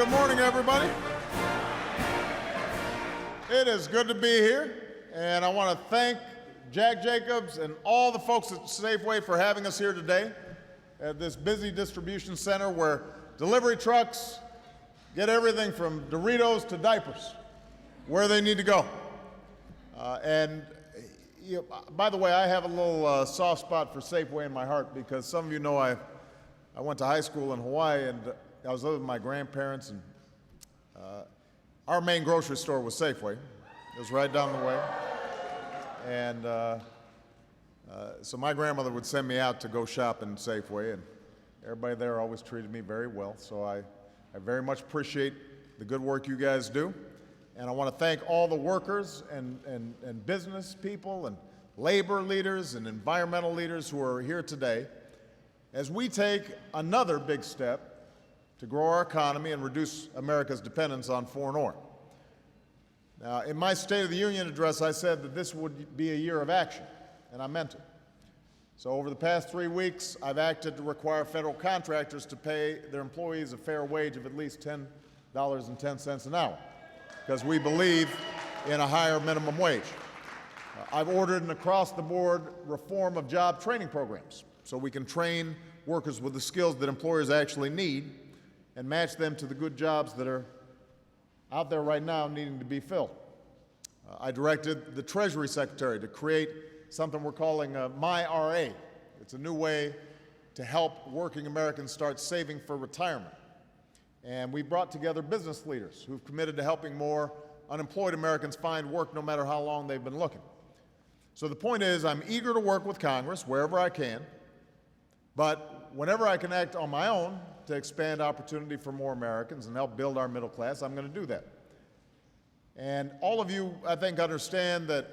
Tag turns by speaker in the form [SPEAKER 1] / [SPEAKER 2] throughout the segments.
[SPEAKER 1] good morning, everybody. It is good to be here, and I want to thank Jack Jacobs and all the folks at Safeway for having us here today at this busy distribution center where delivery trucks get everything from Doritos to diapers where they need to go. By the way, I have a little soft spot for Safeway in my heart because some of you know I went to high school in Hawaii, and I was living with my grandparents, and our main grocery store was Safeway. It was right down the way. And so my grandmother would send me out to go shop in Safeway, and everybody there always treated me very well. So I very much appreciate the good work you guys do. And I want to thank all the workers and business people and labor leaders and environmental leaders who are here today as we take another big step to grow our economy and reduce America's dependence on foreign oil. Now, in my State of the Union address, I said that this would be a year of action, and I meant it. So over the past 3 weeks, I've acted to require federal contractors to pay their employees a fair wage of at least $10.10 an hour, because we believe in a higher minimum wage. I've ordered an across-the-board reform of job training programs so we can train workers with the skills that employers actually need and match them to the good jobs that are out there right now needing to be filled. I directed the Treasury Secretary to create something we're calling My RA. It's a new way to help working Americans start saving for retirement. And we brought together business leaders who've committed to helping more unemployed Americans find work no matter how long they've been looking. So the point is, I'm eager to work with Congress wherever I can, but whenever I can act on my own to expand opportunity for more Americans and help build our middle class, I'm going to do that. And all of you, I think, understand that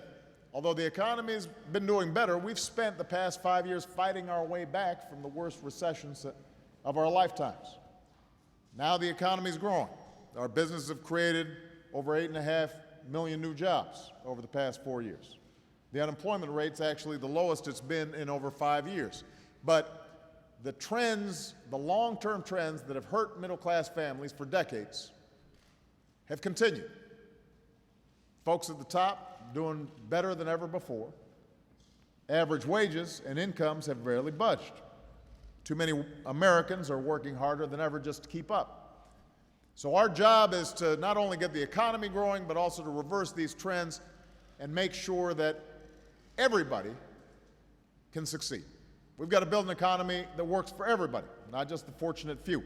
[SPEAKER 1] although the economy's been doing better, we've spent the past 5 years fighting our way back from the worst recessions of our lifetimes. Now the economy's growing. Our businesses have created over 8.5 million new jobs over the past 4 years. The unemployment rate's actually the lowest it's been in over 5 years. But the trends, the long-term trends that have hurt middle-class families for decades have continued. Folks at the top doing better than ever before. Average wages and incomes have barely budged. Too many Americans are working harder than ever just to keep up. So our job is to not only get the economy growing, but also to reverse these trends and make sure that everybody can succeed. We've got to build an economy that works for everybody, not just the fortunate few.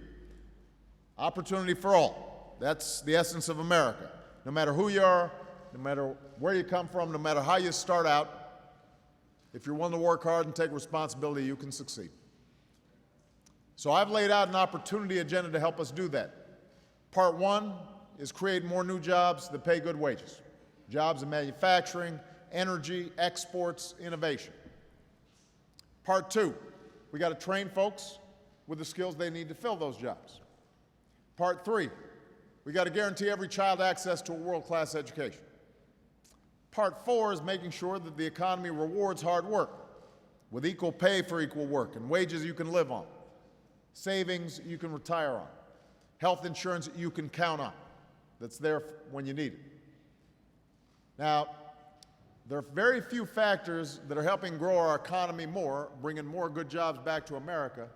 [SPEAKER 1] Opportunity for all. That's the essence of America. No matter who you are, no matter where you come from, no matter how you start out, if you're willing to work hard and take responsibility, you can succeed. So I've laid out an opportunity agenda to help us do that. Part one is create more new jobs that pay good wages. Jobs in manufacturing, energy, exports, innovation. Part two, we got to train folks with the skills they need to fill those jobs. Part three, we got to guarantee every child access to a world-class education. Part four is making sure that the economy rewards hard work with equal pay for equal work and wages you can live on, savings you can retire on, health insurance you can count on that's there when you need it. Now, there are very few factors that are helping grow our economy more, bringing more good jobs back to America,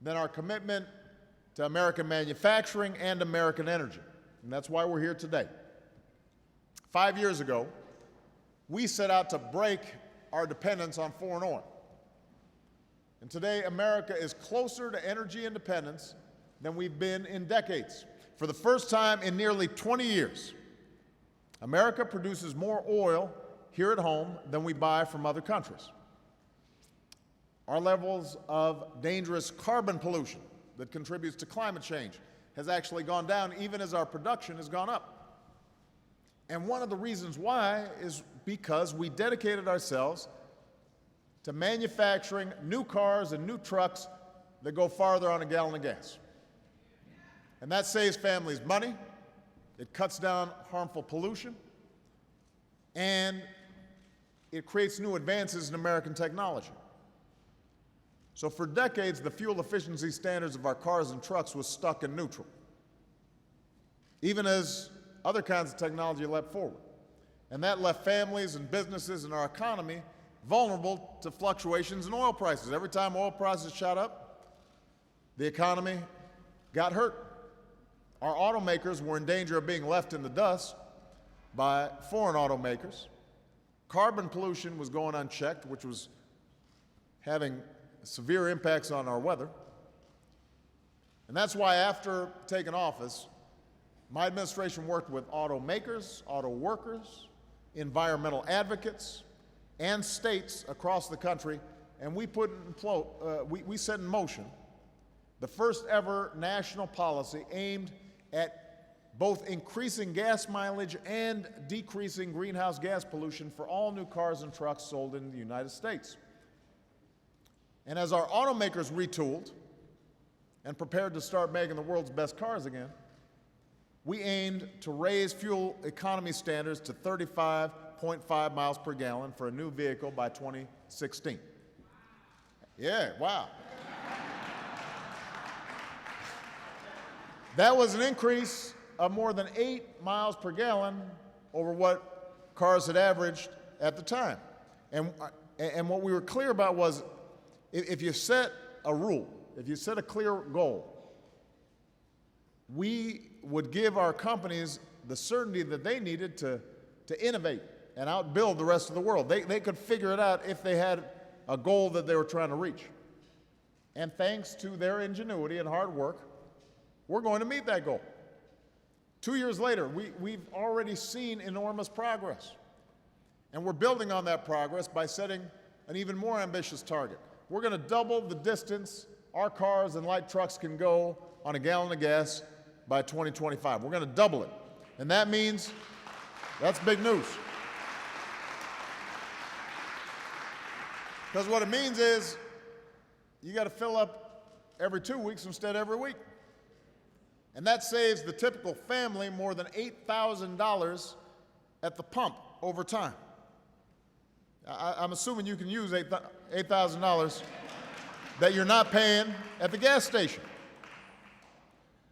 [SPEAKER 1] than our commitment to American manufacturing and American energy. And that's why we're here today. 5 years ago, we set out to break our dependence on foreign oil. And today, America is closer to energy independence than we've been in decades. For the first time in nearly 20 years, America produces more oil here at home than we buy from other countries. Our levels of dangerous carbon pollution that contributes to climate change has actually gone down even as our production has gone up. And one of the reasons why is because we dedicated ourselves to manufacturing new cars and new trucks that go farther on a gallon of gas. And that saves families money, it cuts down harmful pollution, and it creates new advances in American technology. So for decades, the fuel efficiency standards of our cars and trucks was stuck in neutral. even as other kinds of technology leapt forward. And that left families and businesses and our economy vulnerable to fluctuations in oil prices. Every time oil prices shot up, the economy got hurt. Our automakers were in danger of being left in the dust by foreign automakers. Carbon pollution was going unchecked, which was having severe impacts on our weather. And that's why after taking office, my administration worked with automakers, auto workers, environmental advocates, and states across the country, and we set in motion the first ever national policy aimed at both increasing gas mileage and decreasing greenhouse gas pollution for all new cars and trucks sold in the United States. And as our automakers retooled and prepared to start making the world's best cars again, we aimed to raise fuel economy standards to 35.5 miles per gallon for a new vehicle by 2016. Yeah, wow. That was an increase of more than 8 miles per gallon over what cars had averaged at the time. And what we were clear about was, if you set a rule, if you set a clear goal, we would give our companies the certainty that they needed to innovate and outbuild the rest of the world. They could figure it out if they had a goal that they were trying to reach. And thanks to their ingenuity and hard work, we're going to meet that goal. 2 years later, we've already seen enormous progress. And we're building on that progress by setting an even more ambitious target. We're going to double the distance our cars and light trucks can go on a gallon of gas by 2025. We're going to double it. And that means, that's big news. Because what it means is, you got to fill up every 2 weeks instead of every week. And that saves the typical family more than $8,000 at the pump over time. I'm assuming you can use $8,000 that you're not paying at the gas station.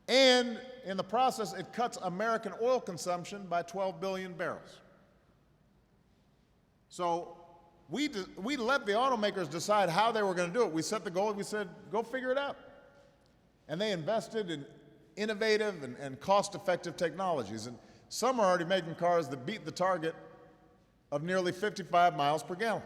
[SPEAKER 1] And in the process, it cuts American oil consumption by 12 billion barrels. So we let the automakers decide how they were going to do it. We set the goal, we said, go figure it out. And they invested in innovative and cost-effective technologies. And some are already making cars that beat the target of nearly 55 miles per gallon.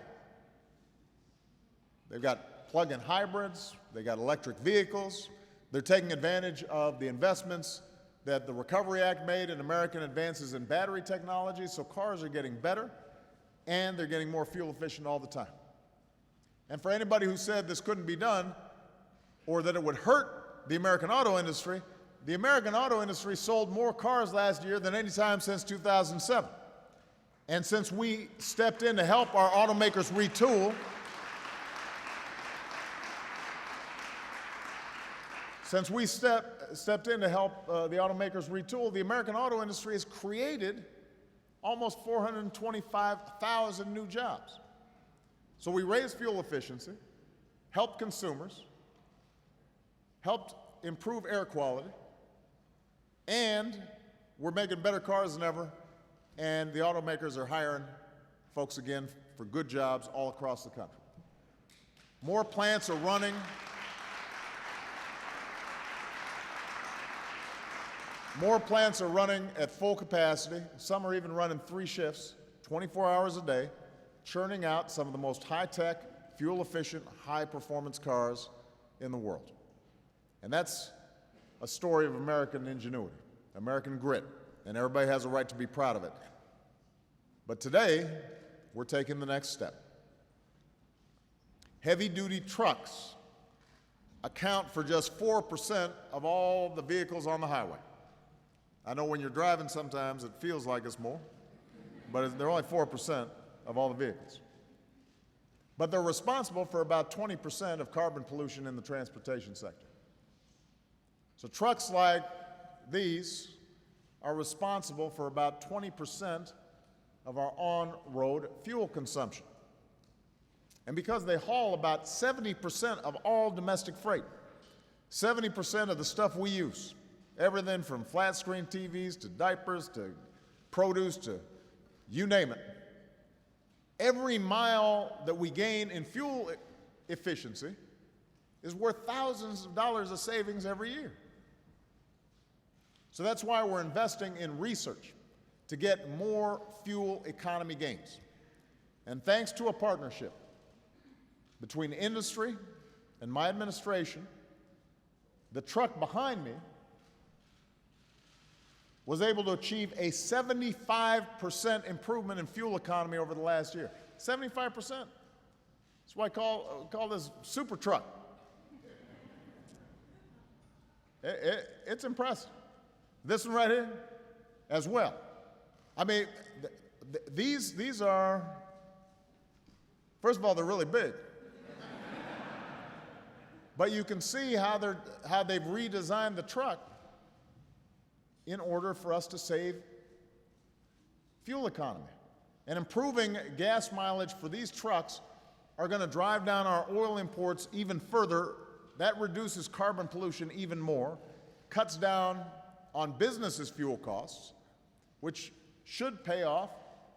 [SPEAKER 1] They've got plug-in hybrids, they've got electric vehicles, they're taking advantage of the investments that the Recovery Act made in American advances in battery technology, so cars are getting better and they're getting more fuel efficient all the time. And for anybody who said this couldn't be done or that it would hurt the American auto industry, the American auto industry sold more cars last year than any time since 2007. And since we stepped in to help our automakers retool, since we stepped in to help the automakers retool, the American auto industry has created almost 425,000 new jobs. So we raised fuel efficiency, helped consumers, helped improve air quality, and we're making better cars than ever, and the automakers are hiring folks again for good jobs all across the country. More plants are running. More plants are running at full capacity. Some are even running 3 shifts, 24 hours a day, churning out some of the most high-tech, fuel-efficient, high-performance cars in the world. And that's a story of American ingenuity, American grit, and everybody has a right to be proud of it. But today, we're taking the next step. Heavy-duty trucks account for just 4% of all the vehicles on the highway. I know when you're driving sometimes it feels like it's more, but they're only 4% of all the vehicles. But they're responsible for about 20% of carbon pollution in the transportation sector. So trucks like these are responsible for about 20% of our on-road fuel consumption. And because they haul about 70% of all domestic freight, 70% of the stuff we use, everything from flat screen TVs to diapers to produce to you name it. Every mile that we gain in fuel efficiency is worth thousands of dollars of savings every year. So that's why we're investing in research to get more fuel economy gains. And thanks to a partnership between industry and my administration, the truck behind me was able to achieve a 75% improvement in fuel economy over the last year. 75%. That's why I call this super truck. It's impressive. This one right here, as well. I mean, these are, first of all, they're really big. But you can see how they've redesigned the truck in order for us to save fuel economy. And improving gas mileage for these trucks are going to drive down our oil imports even further. That reduces carbon pollution even more, cuts down on businesses' fuel costs, which should pay off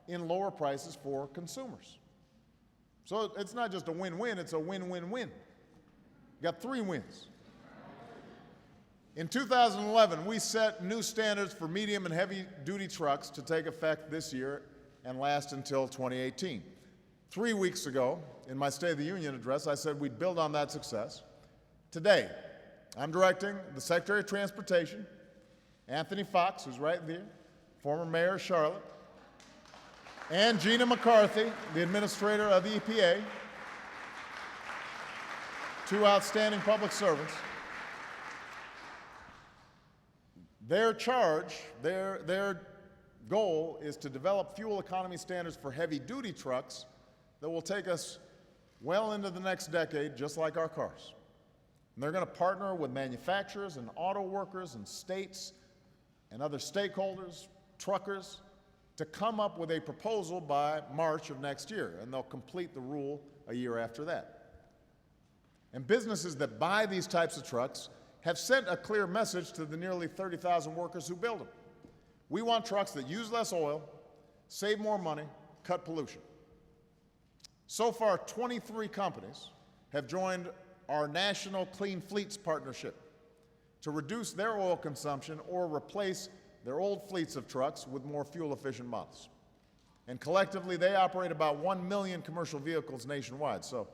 [SPEAKER 1] in lower prices for consumers. So it's not just a win-win, it's a win-win-win. Got three wins. In 2011, we set new standards for medium and heavy-duty trucks to take effect this year and last until 2018. 3 weeks ago, in my State of the Union address, I said we'd build on that success. Today, I'm directing the Secretary of Transportation, Anthony Fox, who's right there, former mayor of Charlotte, and Gina McCarthy, the administrator of the EPA, two outstanding public servants. Their charge, their goal is to develop fuel economy standards for heavy-duty trucks that will take us well into the next decade, just like our cars. And they're going to partner with manufacturers and auto workers and states and other stakeholders, truckers, to come up with a proposal by March of next year, and they'll complete the rule a year after that. And businesses that buy these types of trucks have sent a clear message to the nearly 30,000 workers who build them. We want trucks that use less oil, save more money, cut pollution. So far, 23 companies have joined our National Clean Fleets Partnership to reduce their oil consumption or replace their old fleets of trucks with more fuel-efficient models. And collectively, they operate about 1 million commercial vehicles nationwide. So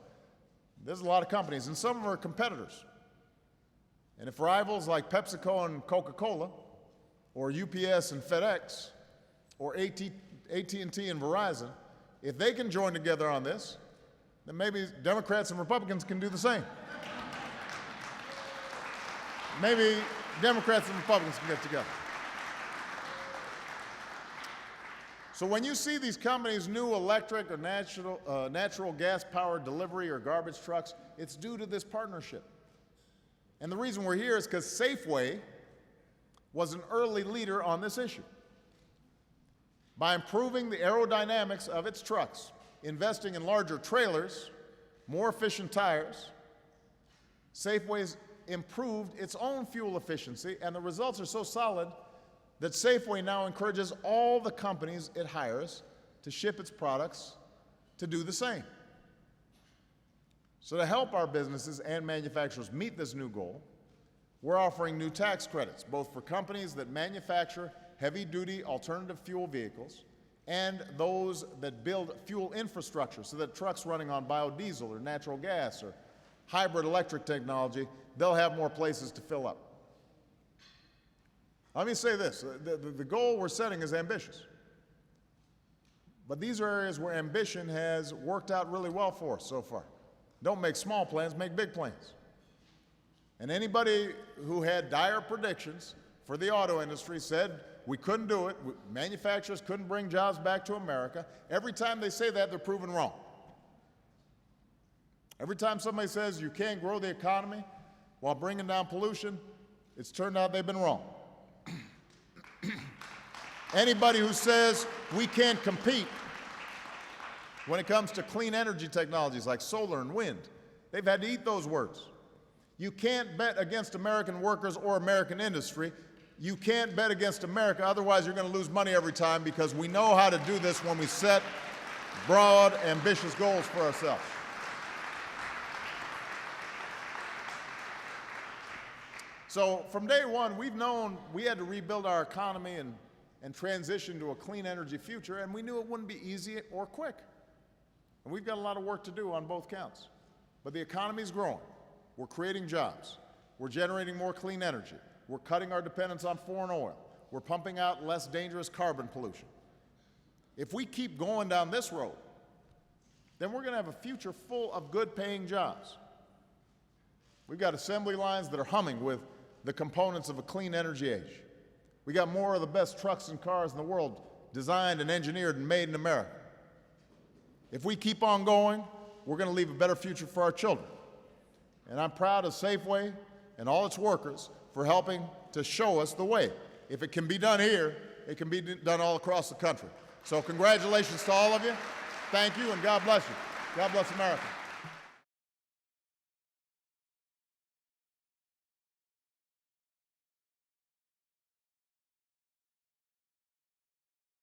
[SPEAKER 1] there's a lot of companies, and some of them are competitors. And if rivals like PepsiCo and Coca-Cola, or UPS and FedEx, or AT&T and Verizon, if they can join together on this, then maybe Democrats and Republicans can do the same. Maybe Democrats and Republicans can get together. So when you see these companies' new electric or natural gas-powered delivery or garbage trucks, it's due to this partnership. And the reason we're here is because Safeway was an early leader on this issue. By improving the aerodynamics of its trucks, investing in larger trailers, more efficient tires, Safeway's improved its own fuel efficiency, and the results are so solid that Safeway now encourages all the companies it hires to ship its products to do the same. So to help our businesses and manufacturers meet this new goal, we're offering new tax credits, both for companies that manufacture heavy-duty alternative fuel vehicles and those that build fuel infrastructure so that trucks running on biodiesel or natural gas or hybrid electric technology, they'll have more places to fill up. Let me say this, the goal we're setting is ambitious. But these are areas where ambition has worked out really well for us so far. Don't make small plans, make big plans. And anybody who had dire predictions for the auto industry said we couldn't do it, manufacturers couldn't bring jobs back to America. Every time they say that, they're proven wrong. Every time somebody says you can't grow the economy while bringing down pollution, it's turned out they've been wrong. Anybody who says we can't compete when it comes to clean energy technologies like solar and wind, they've had to eat those words. You can't bet against American workers or American industry you can't bet against America, otherwise you're going to lose money every time, because we know how to do this when we set broad, ambitious goals for ourselves. So from day one, we've known we had to rebuild our economy and transition to a clean energy future, and we knew it wouldn't be easy or quick. And we've got a lot of work to do on both counts. But the economy's growing. We're creating jobs. We're generating more clean energy. We're cutting our dependence on foreign oil. We're pumping out less dangerous carbon pollution. If we keep going down this road, then we're going to have a future full of good-paying jobs. We've got assembly lines that are humming with the components of a clean energy age. We got more of the best trucks and cars in the world designed and engineered and made in America. If we keep on going, we're going to leave a better future for our children. And I'm proud of Safeway and all its workers for helping to show us the way. If it can be done here, it can be done all across the country. So congratulations to all of you. Thank you, and God bless you. God bless America.